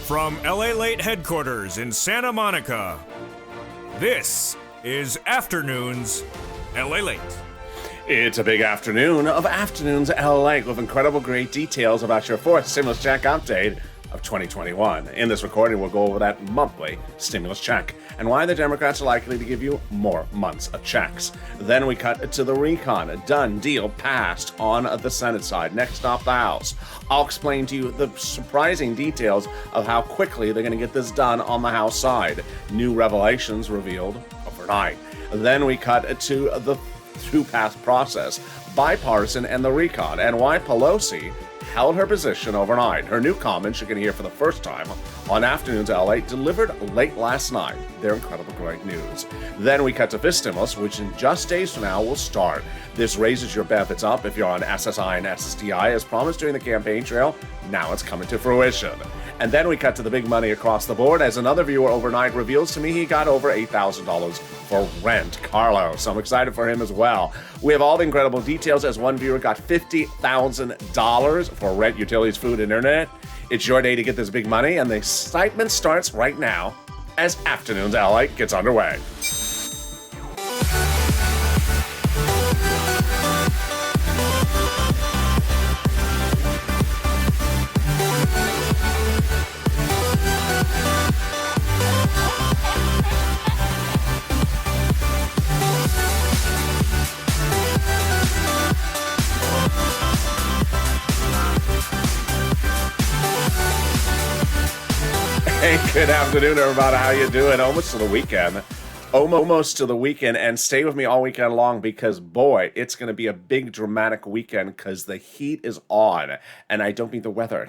From LALATE headquarters in Santa Monica, this is Afternoons LALATE. It's a big afternoon of Afternoons LALATE with incredible great details about your fourth stimulus check update of 2021. In this recording, we'll go over that monthly stimulus check and why the Democrats are likely to give you more months of checks. Then we cut to the recon. A done deal passed on the Senate side. Next stop, the House. I'll explain to you the surprising details of how quickly they're going to get this done on the House side. New revelations revealed overnight. Then we cut to the two-pass process, bipartisan and the recon, and why Pelosi held her position overnight. Her new comments you're going to hear for the first time on Afternoons LA delivered late last night. They're incredible great news. Then we cut to fifth stimulus, which in just days from now will start. This raises your benefits up if you're on SSI and SSDI as promised during the campaign trail. Now it's coming to fruition. And then we cut to the big money across the board as another viewer overnight reveals to me he got over $8,000 for rent. Carlos, I'm excited for him as well. We have all the incredible details as one viewer got $50,000 for rent, utilities, food, and internet. It's your day to get this big money, and the excitement starts right now as Afternoons LA gets underway. Hey, good afternoon, everybody. How you doing? Almost to the weekend. Almost to the weekend, and stay with me all weekend long because, boy, it's going to be a big, dramatic weekend because the heat is on. And I don't mean the weather.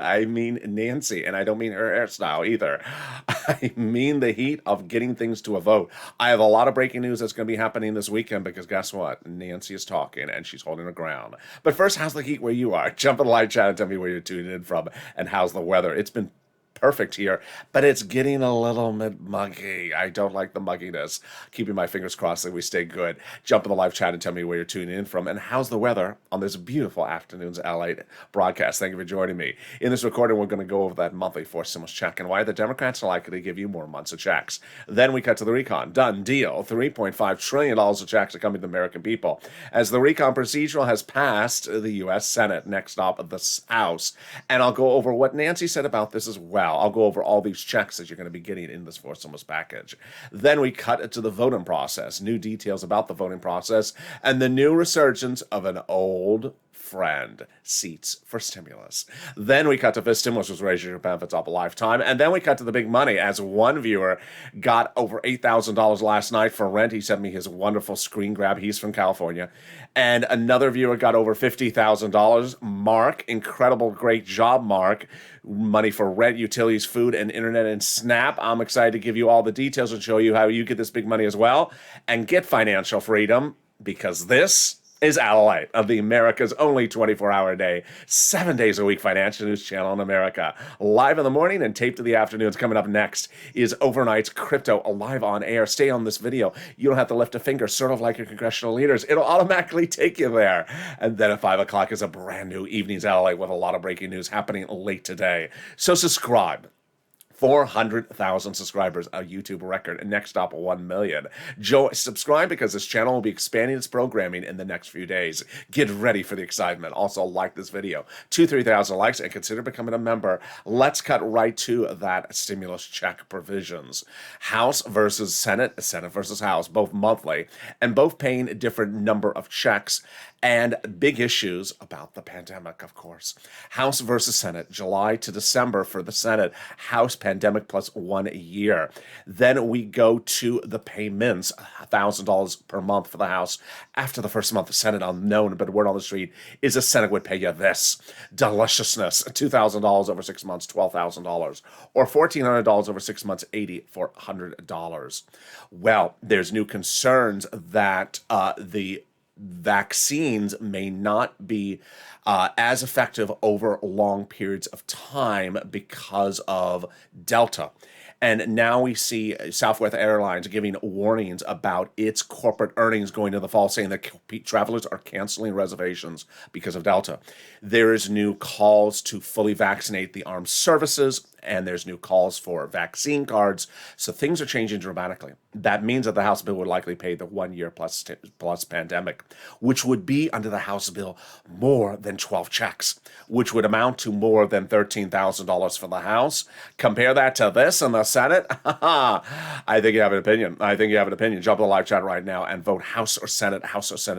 I mean Nancy, and I don't mean her hairstyle either. I mean the heat of getting things to a vote. I have a lot of breaking news that's going to be happening this weekend because guess what? Nancy is talking, and she's holding her ground. But first, how's the heat where you are? Jump in the live chat and tell me where you're tuning in from, and how's the weather? It's been perfect here, but it's getting a little bit muggy. I don't like the mugginess. Keeping my fingers crossed that we stay good. Jump in the live chat and tell me where you're tuning in from and how's the weather on this beautiful Afternoons LA broadcast. Thank you for joining me. In this recording, we're going to go over that monthly fourth stimulus check and why the Democrats are likely to give you more months of checks. Then we cut to the recon. Done deal. $3.5 trillion of checks are coming to the American people. As the recon procedural has passed the U.S. Senate, next stop the House. And I'll go over what Nancy said about this as well. I'll go over all these checks that you're going to be getting in this fourth stimulus package. Then we cut to the voting process, new details about the voting process, and the new resurgence of an old friend, seats for stimulus. Then we cut to fifth stimulus, which raises your benefits up a lifetime. And then we cut to the big money as one viewer got over $8,000 last night for rent. He sent me his wonderful screen grab. He's from California. And another viewer got over $50,000. Mark, incredible, great job, Mark. Money for rent, utilities, food, and internet and SNAP. I'm excited to give you all the details and show you how you get this big money as well and get financial freedom because this is LALATE of the America's only 24-hour-a-day, 7 days a week financial news channel in America. Live in the morning and taped in the afternoons. Coming up next is Overnight's Crypto live on air. Stay on this video. You don't have to lift a finger, sort of like your congressional leaders. It'll automatically take you there. And then at 5 o'clock is a brand new Evenings LA with a lot of breaking news happening late today. So subscribe. 400,000 subscribers, a YouTube record. Next up, 1 million. Subscribe because this channel will be expanding its programming in the next few days. Get ready for the excitement. Also, like this video. 3,000 likes and consider becoming a member. Let's cut right to that stimulus check provisions. House versus Senate, Senate versus House, both monthly, and both paying a different number of checks. And big issues about the pandemic, of course. House versus Senate, July to December for the Senate. House pandemic plus 1 year. Then we go to the payments, $1,000 per month for the House. After the first month, the Senate unknown, but word on the street is the Senate would pay you this. Deliciousness, $2,000 over 6 months, $12,000. Or $1,400 over 6 months, $8,400. Well, there's new concerns that the vaccines may not be as effective over long periods of time because of Delta. And now we see Southwest Airlines giving warnings about its corporate earnings going into the fall, saying that travelers are canceling reservations because of Delta. There is new calls to fully vaccinate the armed services and there's new calls for vaccine cards. So things are changing dramatically. That means that the House bill would likely pay the 1 year plus pandemic, which would be under the House bill more than 12 checks, which would amount to more than $13,000 for the House. Compare that to this in the Senate. I think you have an opinion. Jump in the live chat right now and vote House or Senate,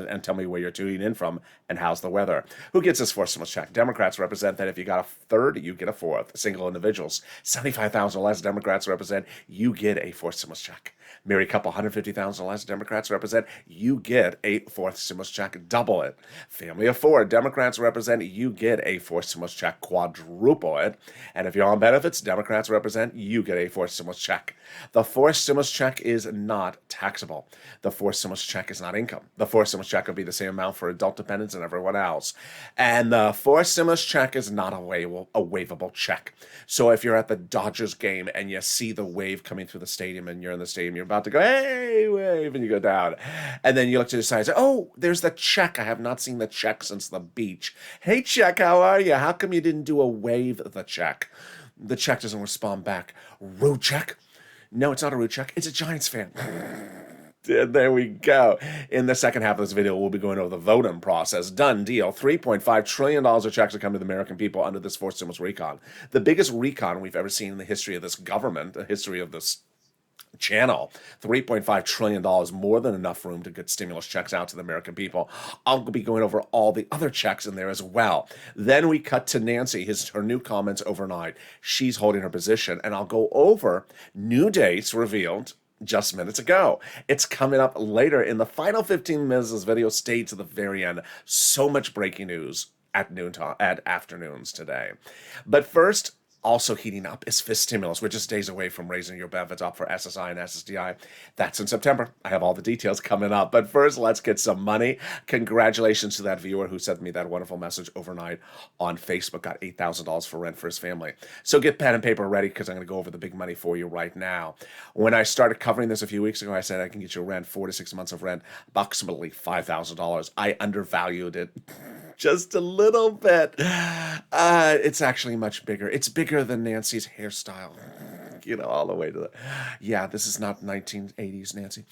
and tell me where you're tuning in from and how's the weather. Who gets this fourth stimulus check? Democrats represent that if you got a third, you get a fourth. Single individuals, 75,000 less. Democrats represent you get a fourth stimulus check. Married couple, 150,000 less. Democrats represent you get a fourth stimulus check. Double it. Family of four. Democrats represent you get a fourth stimulus check. Quadruple it. And if you're on benefits, Democrats represent you get a fourth stimulus check. The fourth stimulus check is not taxable. The fourth stimulus check is not income. The fourth stimulus check will be the same amount for adult dependents and everyone else. And the fourth stimulus check is not a waivable check. So if you're at the Dodgers game and you see the wave coming through the stadium and you're in the stadium, you're about to go, hey, wave, and you go down. And then you look to the side and say, oh, there's the check. I have not seen the check since the beach. Hey, check, how are you? How come you didn't do a wave the check? The check doesn't respond back. Rude check? No, it's not a rude check. It's a Giants fan. There we go. In the second half of this video, we'll be going over the voting process. Done deal. $3.5 trillion of checks are coming to the American people under this fourth stimulus recon. The biggest recon we've ever seen in the history of this government, the history of this channel. $3.5 trillion, more than enough room to get stimulus checks out to the American people. I'll be going over all the other checks in there as well. Then we cut to Nancy, her new comments overnight. She's holding her position, and I'll go over new dates revealed just minutes ago. It's coming up later in the final 15 minutes of this video. Stay to the very end. So much breaking news at afternoons today. But first, also heating up is fifth stimulus. We're just days away from raising your benefits up for SSI and SSDI. That's in September. I have all the details coming up. But first, let's get some money. Congratulations to that viewer who sent me that wonderful message overnight on Facebook. Got $8,000 for rent for his family. So get pen and paper ready because I'm going to go over the big money for you right now. When I started covering this a few weeks ago, I said I can get you rent, 4 to 6 months of rent, approximately $5,000. I undervalued it just a little bit. It's actually much bigger. It's bigger than Nancy's hairstyle. You know, all the way to the... Yeah, this is not 1980s Nancy.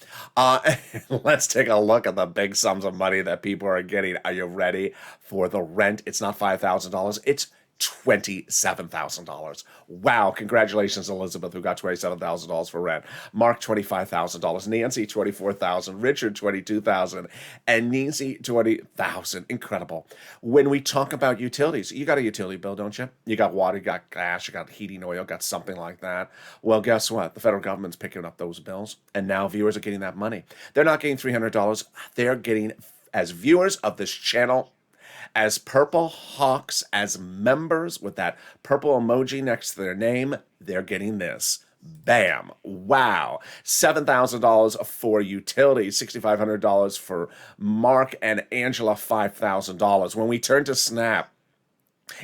Let's take a look at the big sums of money that people are getting. Are you ready for the rent? It's not $5,000. It's $27,000. Wow. Congratulations, Elizabeth, who got $27,000 for rent. Mark, $25,000. Nancy, $24,000. Richard, $22,000. And Nancy, $20,000. Incredible. When we talk about utilities, you got a utility bill, don't you? You got water, you got gas, you got heating oil, got something like that. Well, guess what? The federal government's picking up those bills, and now viewers are getting that money. They're not getting $300. They're getting, as viewers of this channel, as Purple Hawks, as members with that purple emoji next to their name, they're getting this. Bam. Wow. $7,000 for utilities, $6,500 for Mark and Angela, $5,000. When we turn to Snap,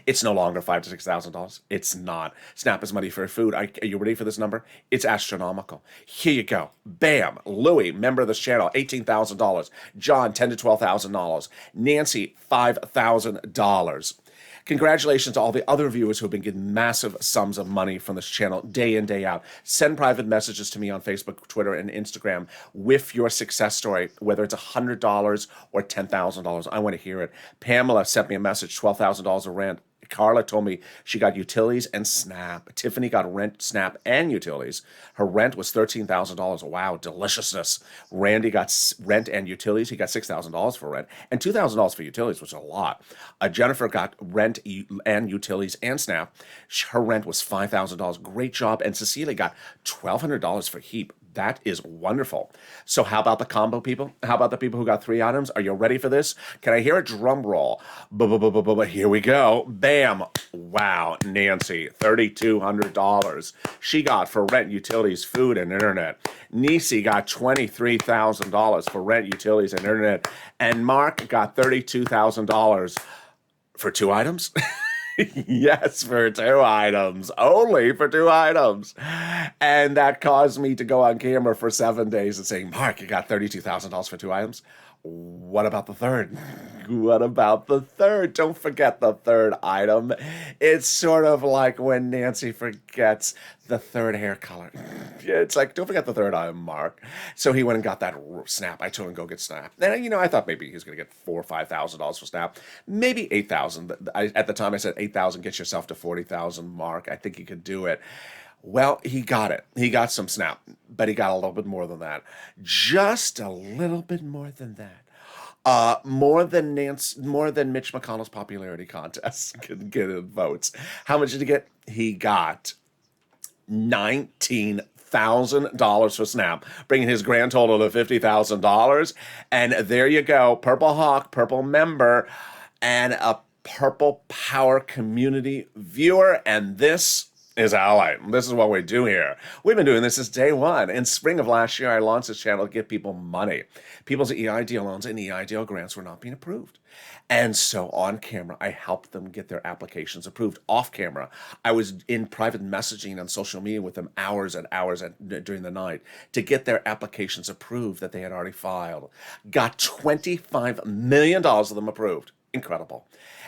it's no longer $5,000 to $6,000. It's not. Snap is money for food. Are you ready for this number? It's astronomical. Here you go. Bam. Louie, member of this channel, $18,000. John, $10,000 to $12,000. Nancy, $5,000. Congratulations to all the other viewers who have been getting massive sums of money from this channel day in, day out. Send private messages to me on Facebook, Twitter, and Instagram with your success story, whether it's $100 or $10,000. I want to hear it. Pamela sent me a message, $12,000 of rent. Carla told me she got utilities and Snap. Tiffany got rent, Snap, and utilities. Her rent was $13,000. Wow, deliciousness. Randy got rent and utilities. He got $6,000 for rent and $2,000 for utilities, which is a lot. Jennifer got rent and utilities and Snap. Her rent was $5,000. Great job. And Cecilia got $1,200 for HEAP. That is wonderful. So how about the combo people? How about the people who got 3 items? Are you ready for this? Can I hear a drum roll? Here we go. Bam. Wow. Nancy, $3,200. She got for rent, utilities, food, and internet. Nisi got $23,000 for rent, utilities, and internet. And Mark got $32,000 for 2 items. Yes, for 2 items. Only for 2 items. And that caused me to go on camera for 7 days and saying, Mark, you got $32,000 for 2 items? What about the third? What about the third? Don't forget the third item. It's sort of like when Nancy forgets the third hair color. It's like, don't forget the third item, Mark. So he went and got that Snap. I told him go get Snap. And I thought maybe he was going to get $4,000 or $5,000 for Snap, maybe 8,000. At the time, I said 8,000. Get yourself to 40,000, Mark. I think he could do it. Well, he got it. He got some Snap, but he got a little bit more than that. Just a little bit more than that. More than Mitch McConnell's popularity contest can get in votes. How much did he get? He got $19,000 for Snap, bringing his grand total to $50,000. And there you go, Purple Hawk, Purple member, and a Purple Power community viewer. And this is LALATE. This is what we do here. We've been doing this since day one. In spring of last year, I launched this channel to give people money. People's EIDL loans and EIDL grants were not being approved. And so on camera, I helped them get their applications approved. Off camera, I was in private messaging on social media with them hours and hours during the night to get their applications approved that they had already filed. Got $25 million of them approved. Incredible.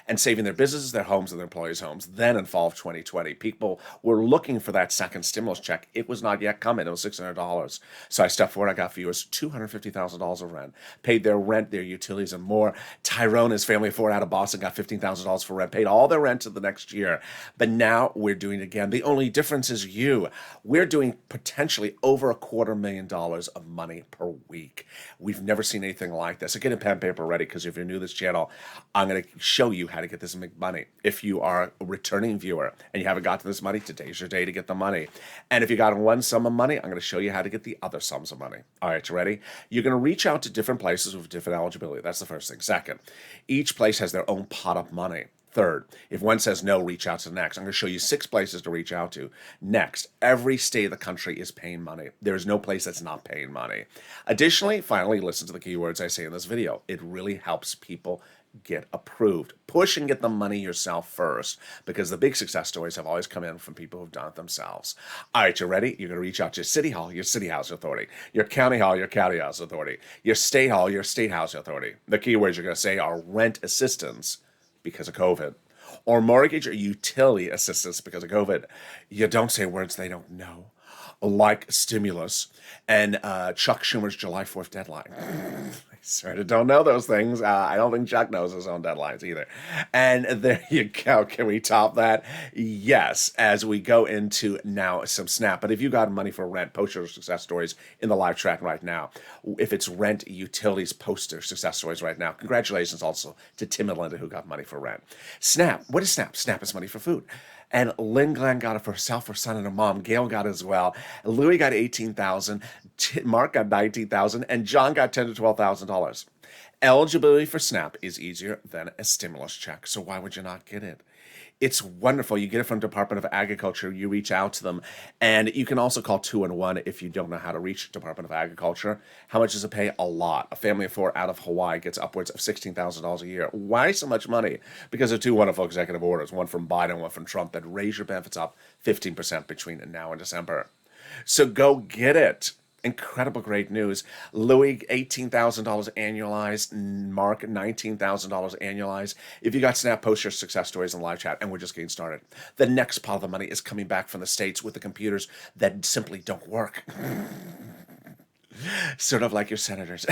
And saving their businesses, their homes, and their employees' homes. Then in fall of 2020, people were looking for that second stimulus check. It was not yet coming. It was $600. So I stepped forward. I got viewers $250,000 of rent. Paid their rent, their utilities, and more. Tyrone, his family of four out of Boston, got $15,000 for rent. Paid all their rent to the next year. But now we're doing it again. The only difference is you. We're doing potentially over $250,000 of money per week. We've never seen anything like this. So get a pen and paper ready, because if you're new to this channel, I'm going to show you how to get this and make money. If you are a returning viewer and you haven't got to this money, today's your day to get the money. And if you got one sum of money, I'm going to show you how to get the other sums of money. All right, you ready? You're going to reach out to different places with different eligibility. That's the first thing. Second, each place has their own pot of money. Third, if one says no, reach out to the next. I'm going to show you 6 places to reach out to. Next, every state of the country is paying money. There is no place that's not paying money. Additionally, finally, listen to the keywords I say in this video. It really helps people get approved. Push and get the money yourself first, because the big success stories have always come in from people who've done it themselves. All right, you ready? You're going to reach out to your city hall, your city housing authority, your county hall, your county housing authority, your state hall, your state housing authority. The keywords you're going to say are rent assistance because of COVID, or mortgage or utility assistance because of COVID. You don't say words they don't know, like stimulus and Chuck Schumer's July 4th deadline. I sort of don't know those things. I don't think Chuck knows his own deadlines either. And there you go. Can we top that? Yes, as we go into now some Snap. But if you got money for rent, post your success stories in the live chat right now. If it's rent, utilities, post their success stories right now. Congratulations also to Tim and Linda who got money for rent. Snap. What is Snap? Snap is money for food. And Lynn Glenn got it for herself, her son, and her mom. Gail got it as well. Louis got $18,000. Mark got $19,000, and John got $10,000 to $12,000. Eligibility for Snap is easier than a stimulus check, so why would you not get it? It's wonderful. You get it from Department of Agriculture. You reach out to them. And you can also call 211 if you don't know how to reach Department of Agriculture. How much does it pay? A lot. A family of 4 out of Hawaii gets upwards of $16,000 a year. Why so much money? Because of 2 wonderful executive orders, one from Biden, one from Trump, that raise your benefits up 15% between now and December. So go get it. Incredible, great news. Louis, $18,000 annualized. Mark, $19,000 annualized. If you got Snap, post your success stories in live chat, and we're just getting started. The next part of the money is coming back from the States with the computers that simply don't work. Sort of like your senators.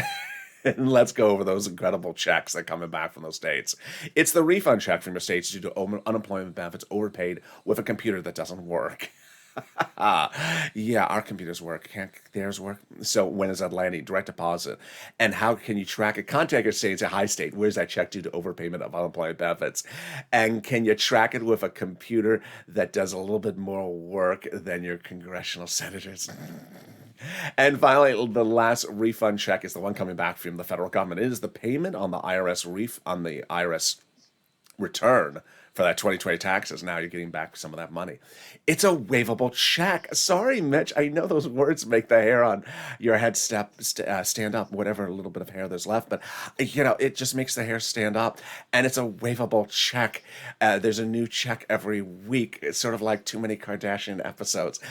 And let's go over those incredible checks that are coming back from those states. It's the refund check from your states due to unemployment benefits overpaid with a computer that doesn't work. Yeah, our computers work. Can't theirs work? So when is that landing? Direct deposit. And how can you track it? Contact your state and say, hi, state, where's that check due to overpayment of unemployment benefits? And can you track it with a computer that does a little bit more work than your congressional senators? And finally, the last refund check is the one coming back from the federal government. It is the payment on the IRS return for that 2020 taxes. Now you're getting back some of that money. It's a waivable check. Sorry, Mitch. I know those words make the hair on your head stand up, whatever little bit of hair there's left. But, it just makes the hair stand up. And it's a waivable check. There's a new check every week. It's sort of like Too Many Kardashian episodes.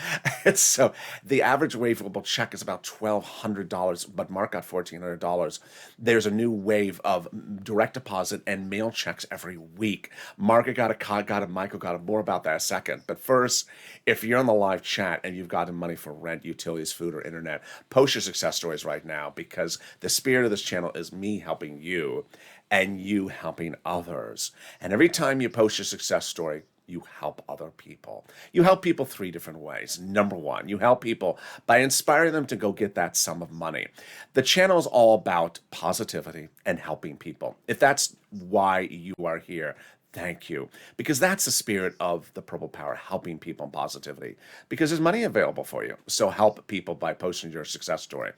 So the average waivable check is about $1,200, but Mark got $1,400. There's a new wave of direct deposit and mail checks every week. Mark got a Michael got a more about that in a second. But first, if you're on the live chat and you've gotten money for rent, utilities, food, or internet, post your success stories right now, because the spirit of this channel is me helping you and you helping others. And every time you post your success story, you help other people. You help people 3 different ways. Number 1, you help people by inspiring them to go get that sum of money. The channel is all about positivity and helping people. If that's why you are here, thank you. Because that's the spirit of the Purple Power, helping people in positivity. Because there's money available for you. So help people by posting your success story.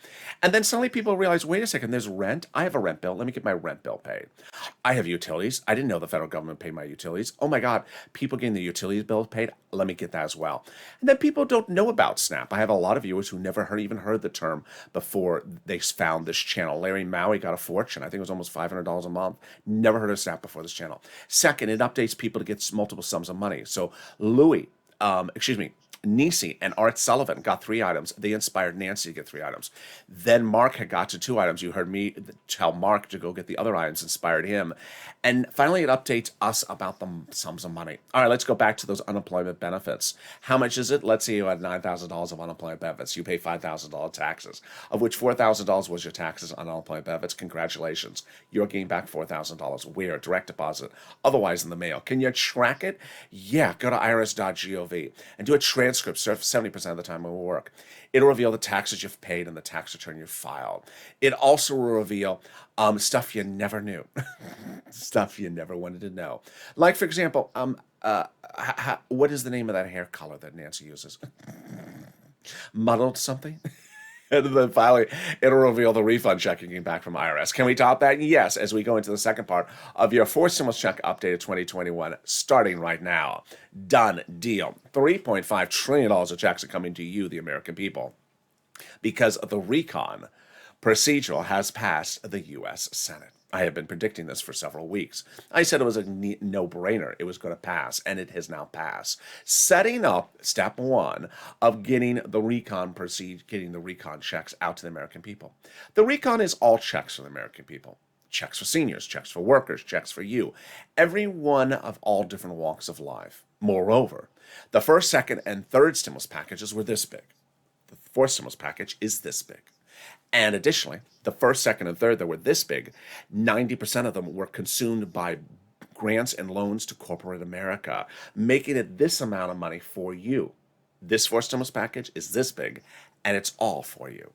And then suddenly people realize, wait a second, there's rent. I have a rent bill. Let me get my rent bill paid. I have utilities. I didn't know the federal government paid my utilities. Oh my God, people getting the utilities bill paid. Let me get that as well. And then people don't know about SNAP. I have a lot of viewers who never even heard the term before they found this channel. Larry Maui got a fortune. I think it was almost $500 a month. Never heard of SNAP before this channel. Second, it updates people to get multiple sums of money. So Nisi and Art Sullivan got 3 items. They inspired Nancy to get 3 items. Then Mark had got to 2 items. You heard me tell Mark to go get the other items, inspired him. And finally, it updates us about the sums of money. All right, let's go back to those unemployment benefits. How much is it? Let's say you had $9,000 of unemployment benefits. You pay $5,000 taxes, of which $4,000 was your taxes on unemployment benefits. Congratulations. You're getting back $4,000. Where? Direct deposit. Otherwise in the mail. Can you track it? Yeah, go to irs.gov and do a transcript 70% of the time it will work. It'll reveal the taxes you've paid and the tax return you've filed. It also will reveal stuff you never knew, stuff you never wanted to know. Like, for example, what is the name of that hair color that Nancy uses? Muddled something? And then finally, it'll reveal the refund check you're getting back from IRS. Can we top that? Yes, as we go into the second part of your 4th stimulus check updated 2021, starting right now. Done deal. $3.5 trillion of checks are coming to you, the American people, because the recon procedural has passed the U.S. Senate. I have been predicting this for several weeks. I said it was a no-brainer. It was going to pass, and it has now passed. Setting up step 1 of getting the recon checks out to the American people. The recon is all checks for the American people. Checks for seniors, checks for workers, checks for you. Everyone of all different walks of life. Moreover, the 1st, 2nd, and 3rd stimulus packages were this big. The 4th stimulus package is this big. And additionally, the 1st, 2nd, and 3rd that were this big, 90% of them were consumed by grants and loans to corporate America, making it this amount of money for you. This 4th stimulus package is this big, and it's all for you.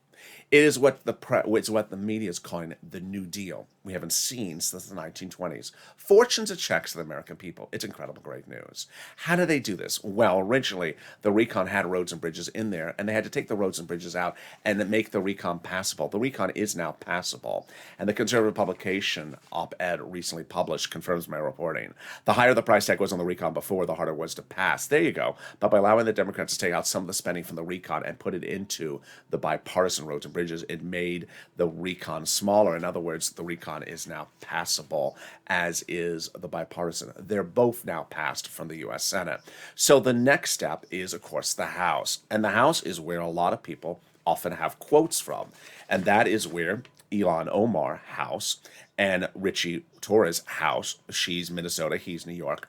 It is what the media is calling the New Deal. We haven't seen since the 1920s. Fortunes of checks to the American people. It's incredible, great news. How do they do this? Well, originally, the recon had roads and bridges in there, and they had to take the roads and bridges out and make the recon passable. The recon is now passable, and the conservative publication op-ed recently published confirms my reporting. The higher the price tag was on the recon before, the harder it was to pass. There you go. But by allowing the Democrats to take out some of the spending from the recon and put it into the bipartisan roads and bridges, it made the recon smaller. In other words, the recon is now passable, as is the bipartisan. They're both now passed from the U.S. Senate. So the next step is, of course, the House. And the House is where a lot of people often have quotes from. And that is where Ilhan Omar, House, and Richie Torres, House, she's Minnesota, he's New York,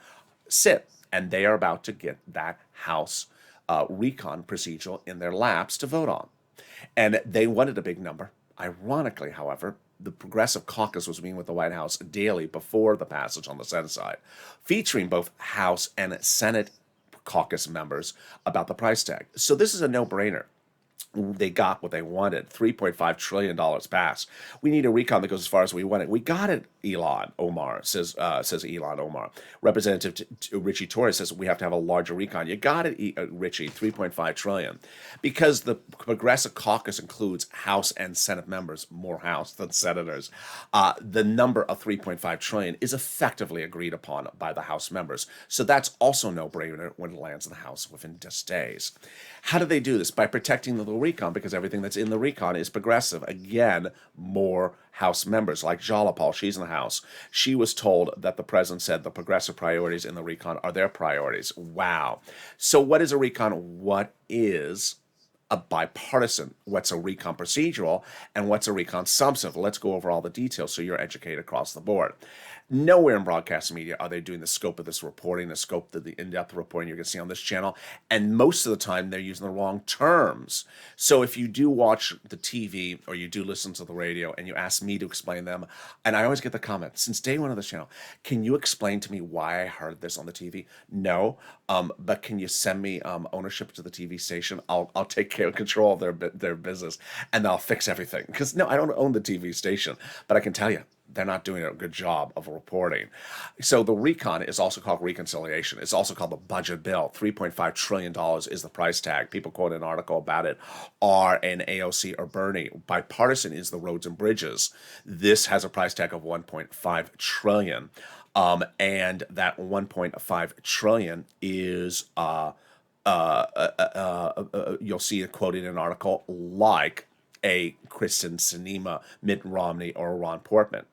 sit. And they are about to get that House recon procedural in their laps to vote on. And they wanted a big number. Ironically, however, the Progressive Caucus was meeting with the White House daily before the passage on the Senate side, featuring both House and Senate caucus members about the price tag. So this is a no-brainer. They got what they wanted. $3.5 trillion passed. We need a recon that goes as far as we want it. We got it, Elon Omar, says Elon Omar. Representative Richie Torres says we have to have a larger recon. You got it, Richie, 3.5 trillion. Because the Progressive Caucus includes House and Senate members, more House than senators, the number of 3.5 trillion is effectively agreed upon by the House members. So that's also no-brainer when it lands in the House within just days. How do they do this? By protecting the recon, because everything that's in the recon is progressive. Again, more House members, like Jalapal, she's in the House. She was told that the president said the progressive priorities in the recon are their priorities. Wow. So what is a recon? What is a bipartisan? What's a recon procedural? And what's a recon substantive? Let's go over all the details so you're educated across the board. Nowhere in broadcast media are they doing the scope of this reporting, the scope of the in-depth reporting you're going to see on this channel. And most of the time, they're using the wrong terms. So if you do watch the TV or you do listen to the radio and you ask me to explain them, and I always get the comment, since day one of this channel, can you explain to me why I heard this on the TV? No, but can you send me ownership to the TV station? I'll take control of their business, and I'll fix everything. Because no, I don't own the TV station, but I can tell you, they're not doing a good job of reporting. So the recon is also called reconciliation. It's also called the budget bill. $3.5 trillion is the price tag. People quote an article about it. R and AOC or Bernie. Bipartisan is the roads and bridges. This has a price tag of $1.5 trillion. And that $1.5 trillion is, you'll see it quoted in an article like a Kristen Sinema, Mitt Romney, or Ron Portman.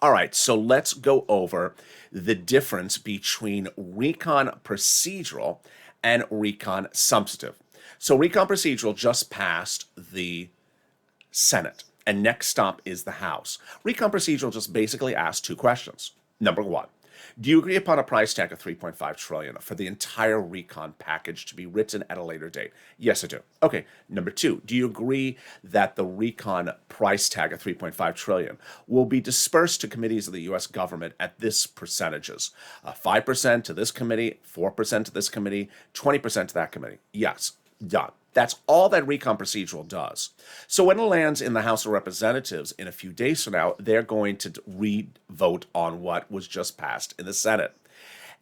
All right, so let's go over the difference between recon procedural and recon substantive. So recon procedural just passed the Senate, and next stop is the House. Recon procedural just basically asks two questions. Number one, do you agree upon a price tag of $3.5 trillion for the entire recon package to be written at a later date? Yes, I do. Okay. Number two, do you agree that the recon price tag of $3.5 trillion will be dispersed to committees of the U.S. government at this percentages? 5% to this committee, 4% to this committee, 20% to that committee? Yes. Done. That's all that recon procedural does. So when it lands in the House of Representatives in a few days from now, they're going to re-vote on what was just passed in the Senate.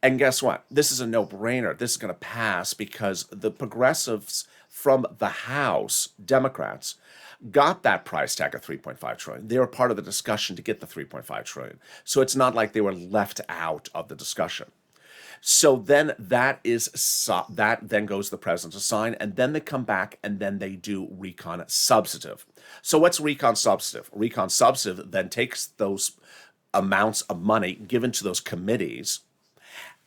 And guess what? This is a no-brainer. This is going to pass because the progressives from the House, Democrats, got that price tag of $3.5 trillion. They were part of the discussion to get the $3.5 trillion. So it's not like they were left out of the discussion. So then that then goes to the president to sign, and then they come back and then they do recon substantive. So what's recon substantive? Recon substantive then takes those amounts of money given to those committees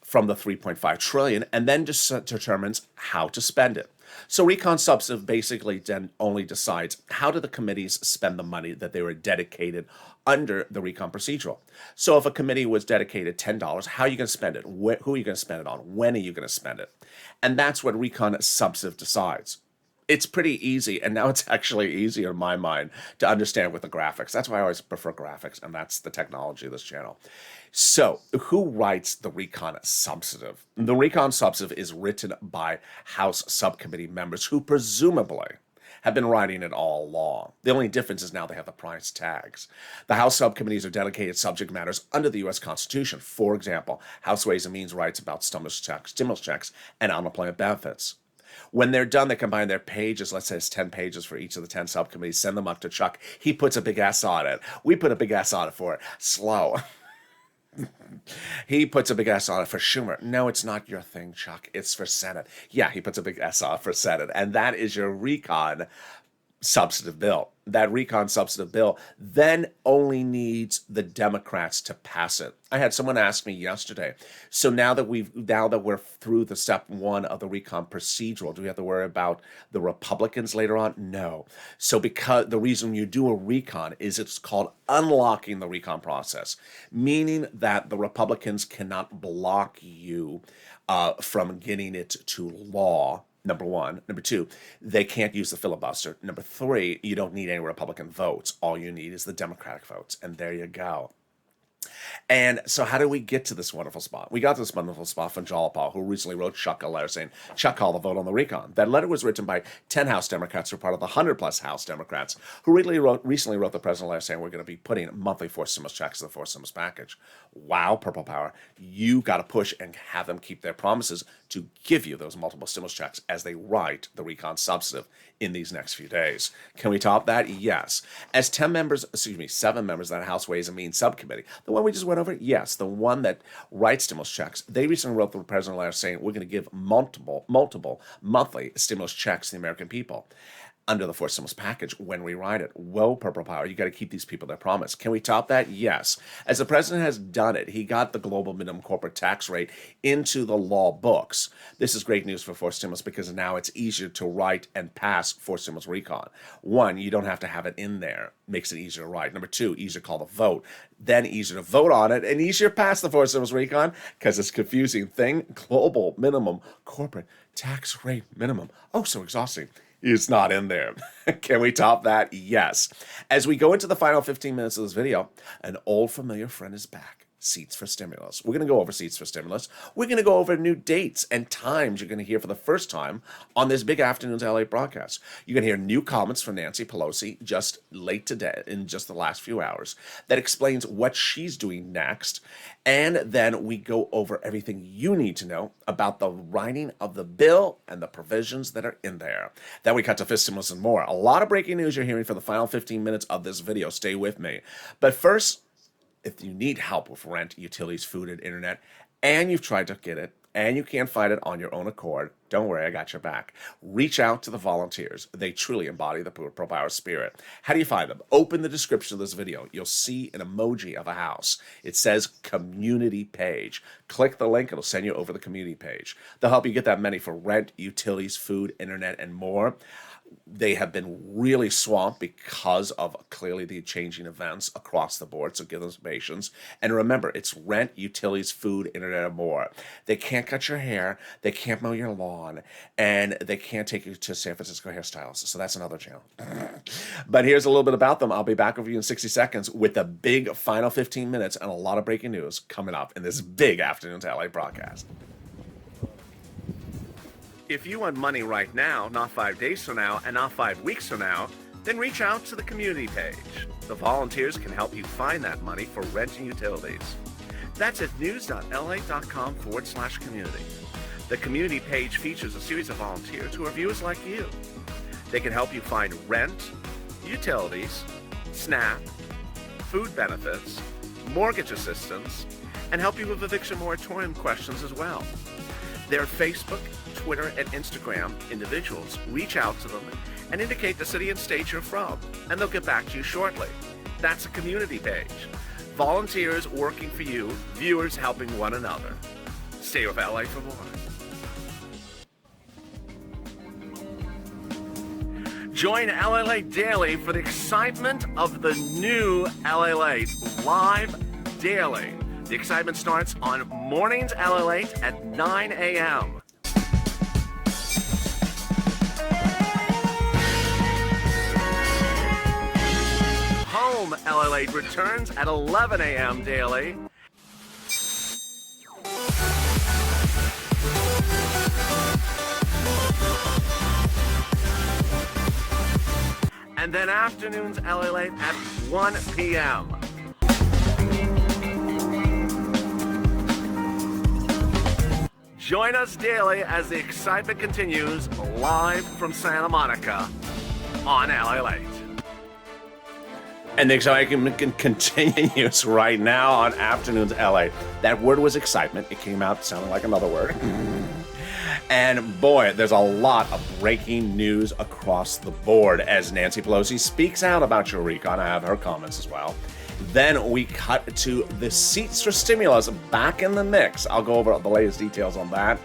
from the $3.5 trillion and then just determines how to spend it. So recon substantive basically then only decides how do the committees spend the money that they were dedicated under the recon procedural. So if a committee was dedicated $10, how are you going to spend it? Who are you going to spend it on? When are you going to spend it? And that's what recon substantive decides. It's pretty easy, and now it's actually easier in my mind to understand with the graphics. That's why I always prefer graphics, and that's the technology of this channel. So who writes the recon substantive? The recon substantive is written by House subcommittee members who presumably have been writing it all along. The only difference is now they have the price tags. The House subcommittees are dedicated subject matters under the U.S. Constitution. For example, House Ways and Means writes about stimulus checks, and unemployment benefits. When they're done, they combine their pages. Let's say it's 10 pages for each of the 10 subcommittees. Send them up to Chuck. He puts a big S on it. We put a big S on it for it. Slow. He puts a big S on it for Schumer. No, it's not your thing, Chuck. It's for Senate. Yeah, he puts a big S on it for Senate. And that is your recon substantive bill. That recon substantive bill then only needs the Democrats to pass it. I had someone ask me yesterday, so now that we're through the step one of the recon procedural, do we have to worry about the Republicans later on? No. So because the reason you do a recon is it's called unlocking the recon process, meaning that the Republicans cannot block you from getting it to law. Number one. Number two, they can't use the filibuster. Number three, you don't need any Republican votes. All you need is the Democratic votes. And there you go. And so how do we get to this wonderful spot? We got to this wonderful spot from Jalapa, who recently wrote Chuck a letter saying, Chuck called the vote on the recon. That letter was written by 10 House Democrats who are part of the 100-plus House Democrats, who recently wrote the president a letter saying we're going to be putting monthly forced stimulus checks in the forced stimulus package. Wow, Purple Power, you got to push and have them keep their promises to give you those multiple stimulus checks as they write the recon substantive in these next few days. Can we top that? Yes. As 7 members of that House Ways and Means subcommittee, the one we just went over, yes, the one that writes stimulus checks, they recently wrote the president a letter saying we're going to give multiple monthly stimulus checks to the American people under the forced stimulus package when we write it. Whoa, Purple Power, you got to keep these people their promise. Can we top that? Yes. As the president has done it, he got the global minimum corporate tax rate into the law books. This is great news for forced stimulus because now it's easier to write and pass forced stimulus recon. One, you don't have to have it in there. Makes it easier to write. Number two, easier to call the vote. Then easier to vote on it and easier to pass the forced stimulus recon because it's a confusing thing. Global minimum corporate tax rate minimum. Oh, so exhausting. It's not in there. Can we top that? Yes. As we go into the final 15 minutes of this video, an old familiar friend is back. Seats for Stimulus. We're going to go over Seats for Stimulus. We're going to go over new dates and times you're going to hear for the first time on this big Afternoons LA broadcast. You're going to hear new comments from Nancy Pelosi just late today, in just the last few hours, that explains what she's doing next. And then we go over everything you need to know about the writing of the bill and the provisions that are in there. Then we cut to fist stimulus and more. A lot of breaking news you're hearing for the final 15 minutes of this video. Stay with me. But first, if you need help with rent, utilities, food, and internet, and you've tried to get it, and you can't find it on your own accord, don't worry, I got your back. Reach out to the volunteers. They truly embody the Purple Power spirit. How do you find them? Open the description of this video. You'll see an emoji of a house. It says community page. Click the link. It'll send you over the community page. They'll help you get that money for rent, utilities, food, internet, and more. They have been really swamped because of clearly the changing events across the board, so give them some patience. And remember, it's rent, utilities, food, internet, and more. They can't cut your hair, they can't mow your lawn, and they can't take you to San Francisco hairstylists, so that's another channel. But here's a little bit about them. I'll be back with you in 60 seconds with the big final 15 minutes and a lot of breaking news coming up in this big Afternoons LA broadcast. If you want money right now, not 5 days from now, and not 5 weeks from now, then reach out to the community page. The volunteers can help you find that money for rent and utilities. That's at news.la.com/community. The community page features a series of volunteers who are viewers like you. They can help you find rent, utilities, SNAP, food benefits, mortgage assistance, and help you with eviction moratorium questions as well. Their Facebook, Twitter, and Instagram individuals reach out to them and indicate the city and state you're from, and they'll get back to you shortly. That's a community page. Volunteers working for you, viewers helping one another. Stay with LA for more. Join LALATE Daily for the excitement of the new LALATE live daily. The excitement starts on mornings LALATE at 9 a.m. Home LALATE returns at 11 a.m. daily. And then Afternoons LALATE at 1 p.m. Join us daily as the excitement continues live from Santa Monica on LALATE. And the excitement continues right now on Afternoons LA. That word was excitement. It came out sounding like another word. And boy, there's a lot of breaking news across the board as Nancy Pelosi speaks out about your recon. I have her comments as well. Then we cut to the Seats for Stimulus back in the mix. I'll go over the latest details on that.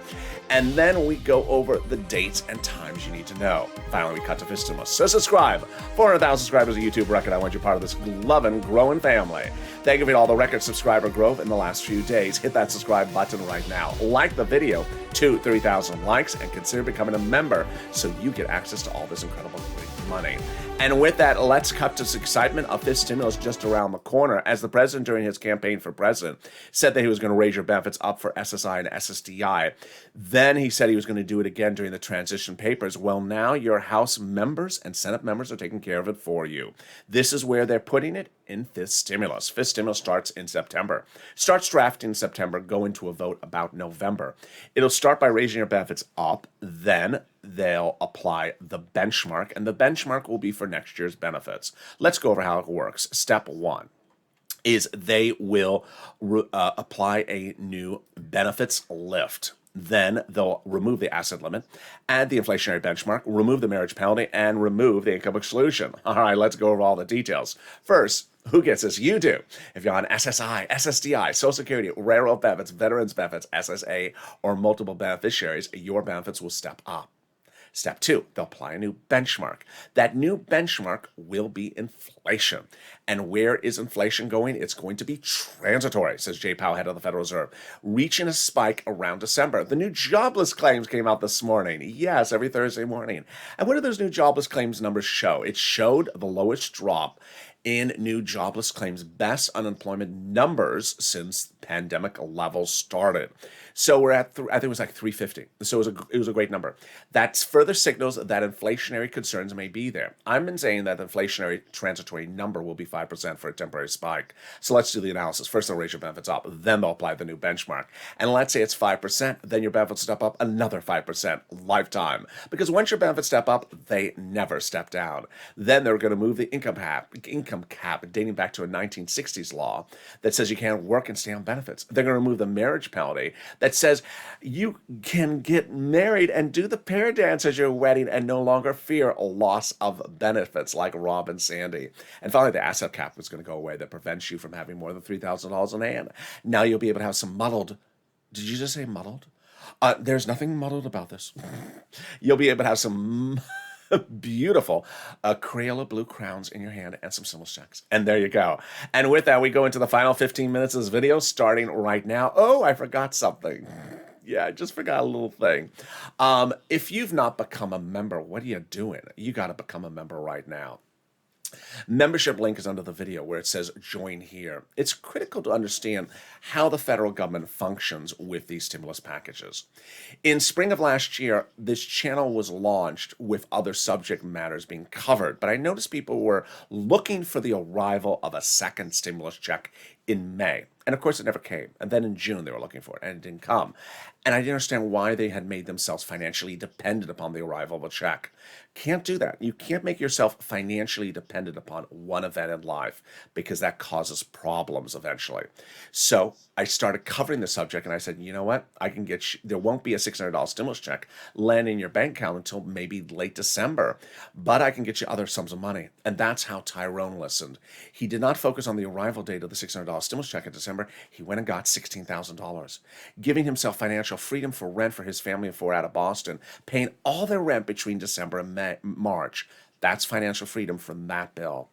And then we go over the dates and times you need to know. Finally, we cut to fist stimulus. So subscribe. 400,000 subscribers, a YouTube record. I want you part of this loving, growing family. Thank you for all the record subscriber growth in the last few days. Hit that subscribe button right now. Like the video to 30,000 likes and consider becoming a member so you get access to all this incredible money. And with that, let's cut to excitement of this stimulus just around the corner, as the president during his campaign for president said that he was going to raise your benefits up for SSI and SSDI. Then he said he was going to do it again during the transition papers. Well, now your House members and Senate members are taking care of it for you. This is where they're putting it in fifth stimulus. Fifth stimulus starts in September. Starts drafting in September, go into a vote about November. It'll start by raising your benefits up, then they'll apply the benchmark, and the benchmark will be for next year's benefits. Let's go over how it works. Step one is they will apply a new benefits lift. Then they'll remove the asset limit, add the inflationary benchmark, remove the marriage penalty, and remove the income exclusion. All right, let's go over all the details. First, who gets this? You do. If you're on SSI, SSDI, Social Security, Railroad benefits, Veterans benefits, SSA, or multiple beneficiaries, your benefits will step up. Step two, they'll apply a new benchmark. That new benchmark will be inflation. And where is inflation going? It's going to be transitory, says Jay Powell, head of the Federal Reserve, reaching a spike around December. The new jobless claims came out this morning. Yes, every Thursday morning. And what do those new jobless claims numbers show? It showed the lowest drop in new jobless claims, best unemployment numbers since pandemic levels started. So we're at, I think it was like 350. So it was a great number. That further signals that inflationary concerns may be there. I've been saying that the inflationary transitory number will be 5% for a temporary spike. So let's do the analysis. First, they'll raise your benefits up. Then they'll apply the new benchmark. And let's say it's 5%. Then your benefits step up another 5% lifetime. Because once your benefits step up, they never step down. Then they're going to move the income cap dating back to a 1960s law that says you can't work and stay on benefits. They're going to remove the marriage penalty that says you can get married and do the pair dance at your wedding and no longer fear a loss of benefits like Rob and Sandy. And finally, the asset cap is going to go away that prevents you from having more than $3,000 in hand. Now you'll be able to have some muddled. Did you just say muddled? There's nothing muddled about this. You'll be able to have some beautiful Crayola blue crowns in your hand and some stimulus checks. And there you go. And with that, we go into the final 15 minutes of this video starting right now. Oh, I forgot something. Yeah, I just forgot a little thing. If you've not become a member, what are you doing? You got to become a member right now. Membership link is under the video where it says join here. It's critical to understand how the federal government functions with these stimulus packages. In spring of last year, this channel was launched with other subject matters being covered, but I noticed people were looking for the arrival of a second stimulus check in May. And of course, it never came. And then in June, they were looking for it, and it didn't come. And I didn't understand why they had made themselves financially dependent upon the arrival of a check. Can't do that. You can't make yourself financially dependent upon one event in life because that causes problems eventually. So I started covering the subject, and I said, you know what? I can get there won't be a $600 stimulus check land in your bank account until maybe late December, but I can get you other sums of money. And that's how Tyrone listened. He did not focus on the arrival date of the $600 stimulus check in December. He went and got $16,000, giving himself financial freedom for rent for his family of four out of Boston, paying all their rent between December and March. That's financial freedom from that bill.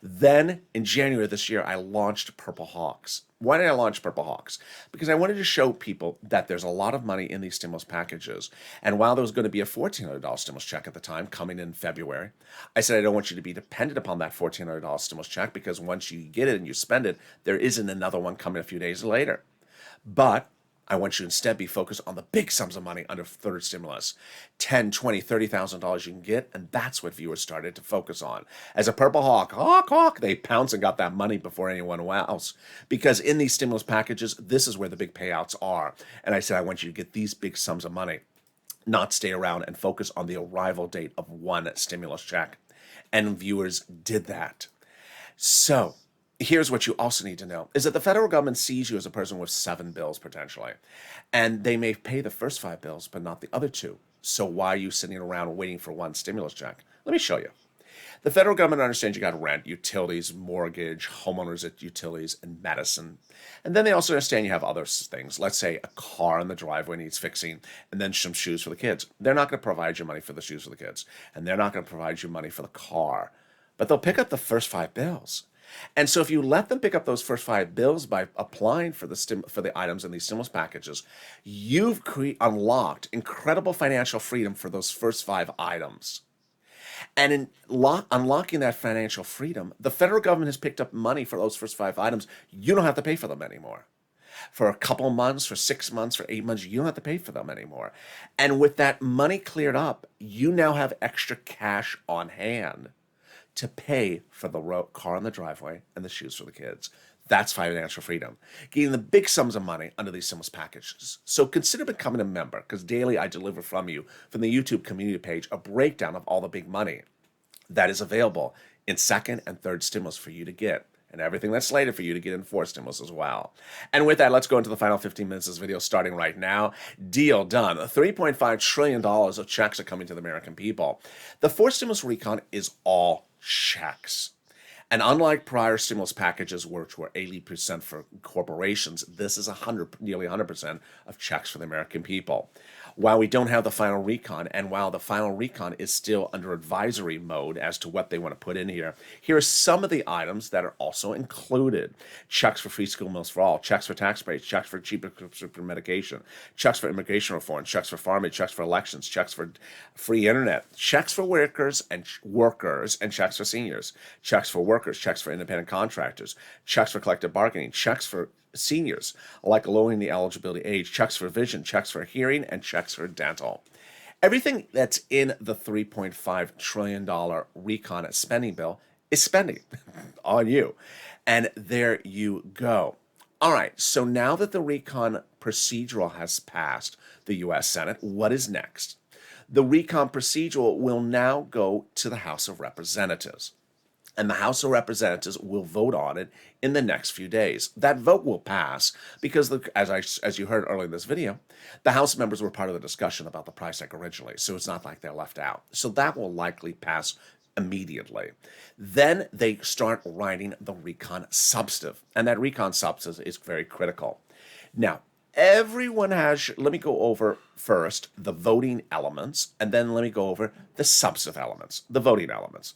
Then in January of this year, I launched Purple Hawks. Why did I launch Purple Hawks? Because I wanted to show people that there's a lot of money in these stimulus packages. And while there was going to be a $1,400 stimulus check at the time coming in February, I said I don't want you to be dependent upon that $1,400 stimulus check because once you get it and you spend it, there isn't another one coming a few days later. But I want you instead be focused on the big sums of money under third stimulus. $10,000, $20,000, $30,000 you can get, and that's what viewers started to focus on. As a Purple Hawk, they pounced and got that money before anyone else. Because in these stimulus packages, this is where the big payouts are. And I said, I want you to get these big sums of money, not stay around and focus on the arrival date of one stimulus check. And viewers did that. So here's what you also need to know, is that the federal government sees you as a person with 7 bills potentially. And they may pay the first 5 bills, but not the other 2. So why are you sitting around waiting for one stimulus check? Let me show you. The federal government understands you got rent, utilities, mortgage, homeowners at utilities, and medicine. And then they also understand you have other things. Let's say a car in the driveway needs fixing, and then some shoes for the kids. They're not going to provide you money for the shoes for the kids, and they're not going to provide you money for the car. But they'll pick up the first 5 bills. And so if you let them pick up those first 5 bills by applying for the items in these stimulus packages, you've unlocked incredible financial freedom for those first 5 items. And in unlocking that financial freedom, the federal government has picked up money for those first 5 items. You don't have to pay for them anymore. For a couple months, for 6 months, for 8 months, you don't have to pay for them anymore. And with that money cleared up, you now have extra cash on hand to pay for the car in the driveway and the shoes for the kids. That's financial freedom. Getting the big sums of money under these stimulus packages. So consider becoming a member, because daily I deliver from the YouTube community page, a breakdown of all the big money that is available in second and third stimulus for you to get, and everything that's slated for you to get in fourth stimulus as well. And with that, let's go into the final 15 minutes of this video, starting right now. Deal done. $3.5 trillion of checks are coming to the American people. The fourth stimulus recon is all checks. And unlike prior stimulus packages, which were 80% for corporations, this is nearly 100% of checks for the American people. While we don't have the final recon, and while the final recon is still under advisory mode as to what they want to put in here, here are some of the items that are also included. Checks for free school meals for all, checks for tax breaks, checks for cheaper prescription medication, checks for immigration reform, checks for farming, checks for elections, checks for free internet, checks for workers and checks for seniors, checks for workers, checks for independent contractors, checks for collective bargaining, checks for seniors, like lowering the eligibility age, checks for vision, checks for hearing, and checks for dental. Everything that's in the $3.5 trillion recon spending bill is spending on you. And there you go. All right, so now that the recon procedural has passed the U.S. Senate, what is next? The recon procedural will now go to the House of Representatives. And the House of Representatives will vote on it in the next few days. That vote will pass because, as you heard earlier in this video, the House members were part of the discussion about the price tag originally, so it's not like they're left out. So that will likely pass immediately. Then they start writing the recon substantive, and that recon substantive is very critical. Now, everyone has, let me go over first the voting elements, and then let me go over the substantive elements, the voting elements.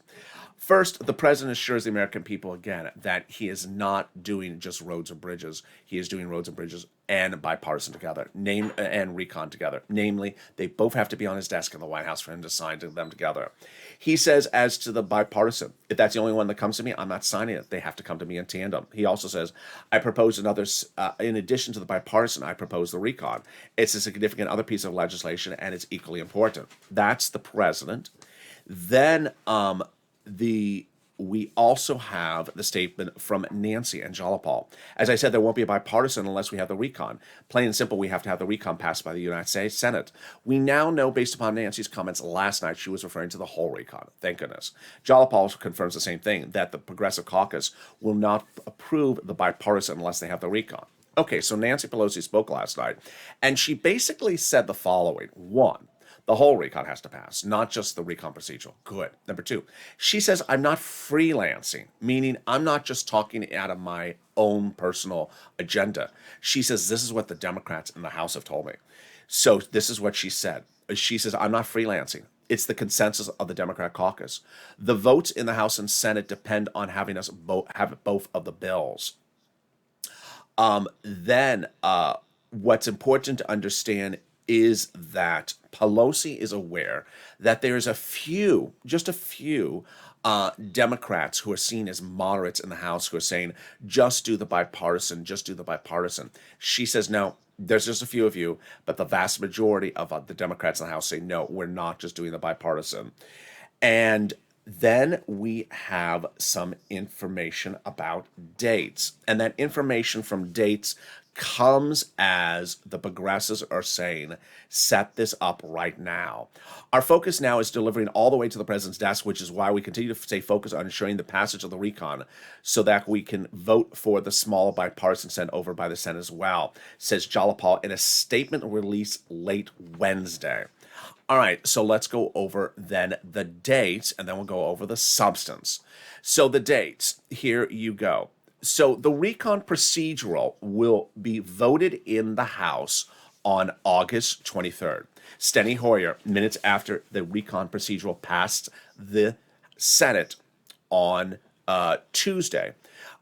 First, the president assures the American people again that he is not doing just roads and bridges. He is doing roads and bridges and bipartisan together, and recon together. Namely, they both have to be on his desk in the White House for him to sign them together. He says, as to the bipartisan, if that's the only one that comes to me, I'm not signing it. They have to come to me in tandem. He also says, I propose another, in addition to the bipartisan, I propose the recon. It's a significant other piece of legislation, and it's equally important. That's the president. Then, we also have the statement from Nancy and Jalapal. As I said, there won't be a bipartisan unless we have the recon. Plain and simple, we have to have the recon passed by the United States Senate. We now know, based upon Nancy's comments last night, she was referring to the whole recon. Thank goodness. Jalapal confirms the same thing, that the Progressive Caucus will not approve the bipartisan unless they have the recon. Okay, so Nancy Pelosi spoke last night, and she basically said the following. One, the whole recon has to pass, not just the recon procedural. Good. Number two, she says, I'm not freelancing, meaning I'm not just talking out of my own personal agenda. She says, this is what the Democrats in the House have told me. So this is what she said. She says, I'm not freelancing. It's the consensus of the Democrat caucus. The votes in the House and Senate depend on having us have both of the bills. Then what's important to understand is that Pelosi is aware that there's just a few Democrats who are seen as moderates in the House who are saying, just do the bipartisan, just do the bipartisan. She says, no, there's just a few of you, but the vast majority of the Democrats in the House say, no, we're not just doing the bipartisan. And then we have some information about dates. And that information from dates comes as the progressives are saying, set this up right now. Our focus now is delivering all the way to the president's desk, which is why we continue to stay focused on ensuring the passage of the recon so that we can vote for the small bipartisan sent over by the Senate as well, says Jalapal in a statement released late Wednesday. All right, so let's go over then the dates, and then we'll go over the substance. So the dates, here you go. So the recon procedural will be voted in the House on August 23rd. Steny Hoyer, minutes after the recon procedural passed the Senate on Tuesday,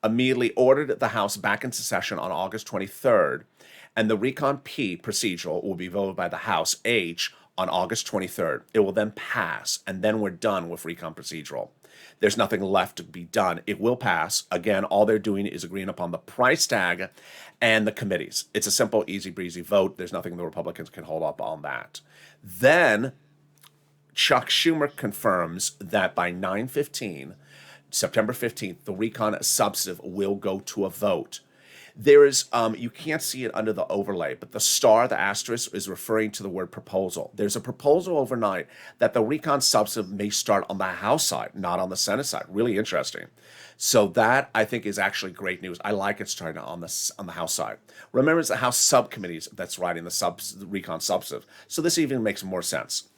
immediately ordered the House back into session on August 23rd, and the recon P procedural will be voted by the House H on August 23rd. It will then pass, and then we're done with recon procedural. There's nothing left to be done. It will pass. Again, all they're doing is agreeing upon the price tag and the committees. It's a simple, easy breezy vote. There's nothing the Republicans can hold up on that. Then Chuck Schumer confirms that by 9/15, September 15th, the recon substantive will go to a vote. There is, you can't see it under the overlay, but the star, the asterisk, is referring to the word proposal. There's a proposal overnight that the recon substantive may start on the House side, not on the Senate side. Really interesting. So that, I think, is actually great news. I like it starting on the House side. Remember, it's the House subcommittees that's writing the recon substantive. So this even makes more sense.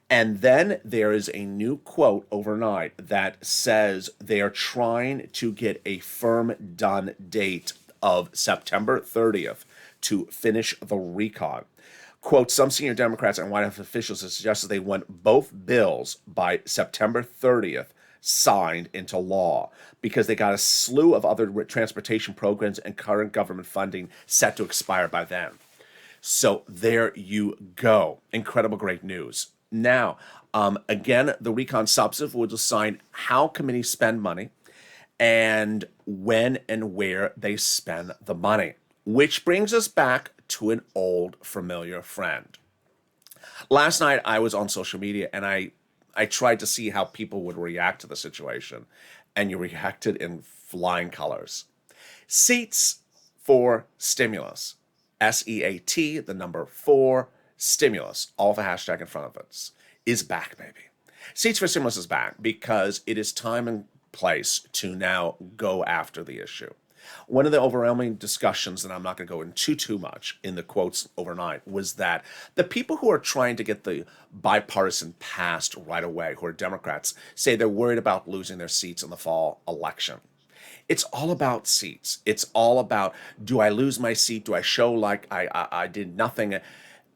And then there is a new quote overnight that says they are trying to get a firm done date of September 30th to finish the recon. Quote, some senior Democrats and White House officials have suggested they want both bills by September 30th signed into law because they got a slew of other transportation programs and current government funding set to expire by then. So there you go. Incredible, great news. Now, again, the recon substantive will decide how committees spend money and when and where they spend the money, which brings us back to an old familiar friend. Last night, I was on social media and I tried to see how people would react to the situation, and you reacted in flying colors. Seats for stimulus. SEAT, the number 4, stimulus, all with a hashtag in front of it, is back, baby. Seats for stimulus is back because it is time and place to now go after the issue. One of the overwhelming discussions, and I'm not going to go into too much in the quotes overnight, was that the people who are trying to get the bipartisan passed right away, who are Democrats, say they're worried about losing their seats in the fall election. It's all about seats. It's all about, do I lose my seat? Do I show like I did nothing?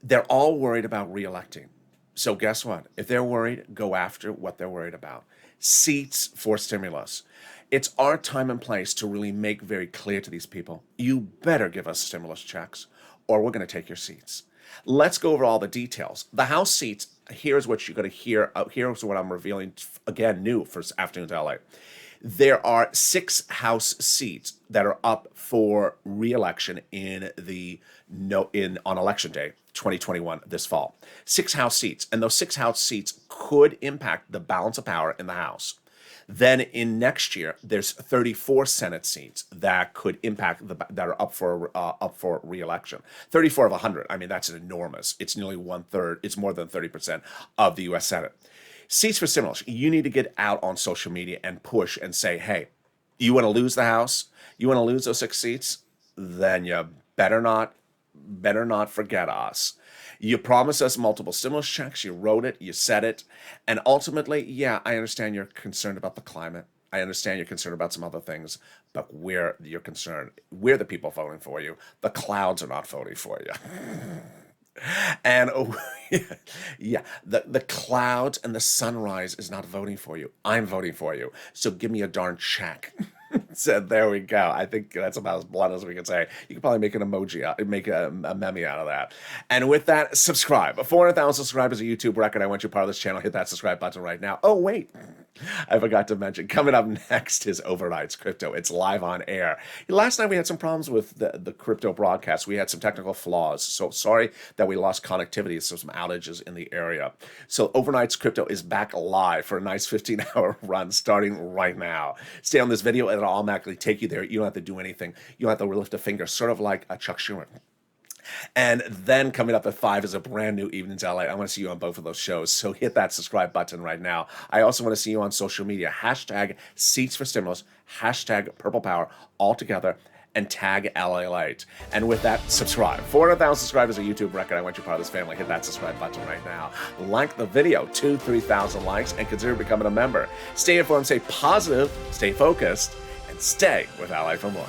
They're all worried about reelecting. So guess what? If they're worried, go after what they're worried about. Seats for stimulus. It's our time and place to really make very clear to these people, you better give us stimulus checks or we're going to take your seats. Let's go over all the details. The House seats, here's what you're going to hear. Here's what I'm revealing, again, new for Afternoons LA. There are 6 House seats that are up for re-election on Election Day 2021 this fall. 6 House seats, and those 6 House seats could impact the balance of power in the House. Then in next year, there's 34 Senate seats that could impact that are up for re-election. 34 of 100. I mean, that's enormous. It's nearly 1/3. It's more than 30% of the U.S. Senate. Seats for stimulus. You need to get out on social media and push and say, hey, you want to lose the House? You want to lose those 6 seats? Then you better not forget us. You promised us multiple stimulus checks. You wrote it. You said it. And ultimately, yeah, I understand you're concerned about the climate. I understand you're concerned about some other things. But you're concerned. We're the people voting for you. The clouds are not voting for you. And yeah, the clouds and the sunrise is not voting for you. I'm voting for you. So give me a darn check. So there we go. I think that's about as blunt as we can say. You can probably make an emoji, make a meme out of that. And with that, subscribe. 400,000 subscribers, a YouTube record. I want you part of this channel. Hit that subscribe button right now. Oh, wait. I forgot to mention, coming up next is Overnights Crypto. It's live on air. Last night we had some problems with the crypto broadcast. We had some technical flaws. So sorry that we lost connectivity. So some outages in the area. So Overnights Crypto is back live for a nice 15-hour run starting right now. Stay on this video and it'll automatically take you there. You don't have to do anything. You don't have to lift a finger, sort of like a Chuck Schumer. And then coming up at 5 is a brand new Evenings LA. I want to see you on both of those shows. So hit that subscribe button right now. I also want to see you on social media. Hashtag Seats for Stimulus. Hashtag Purple Power. All together. And tag LALATE. And with that, subscribe. 400,000 subscribers, a YouTube record. I want you part of this family. Hit that subscribe button right now. Like the video. 2,000-3,000 likes. And consider becoming a member. Stay informed. Stay positive. Stay focused. And stay with Ally for more.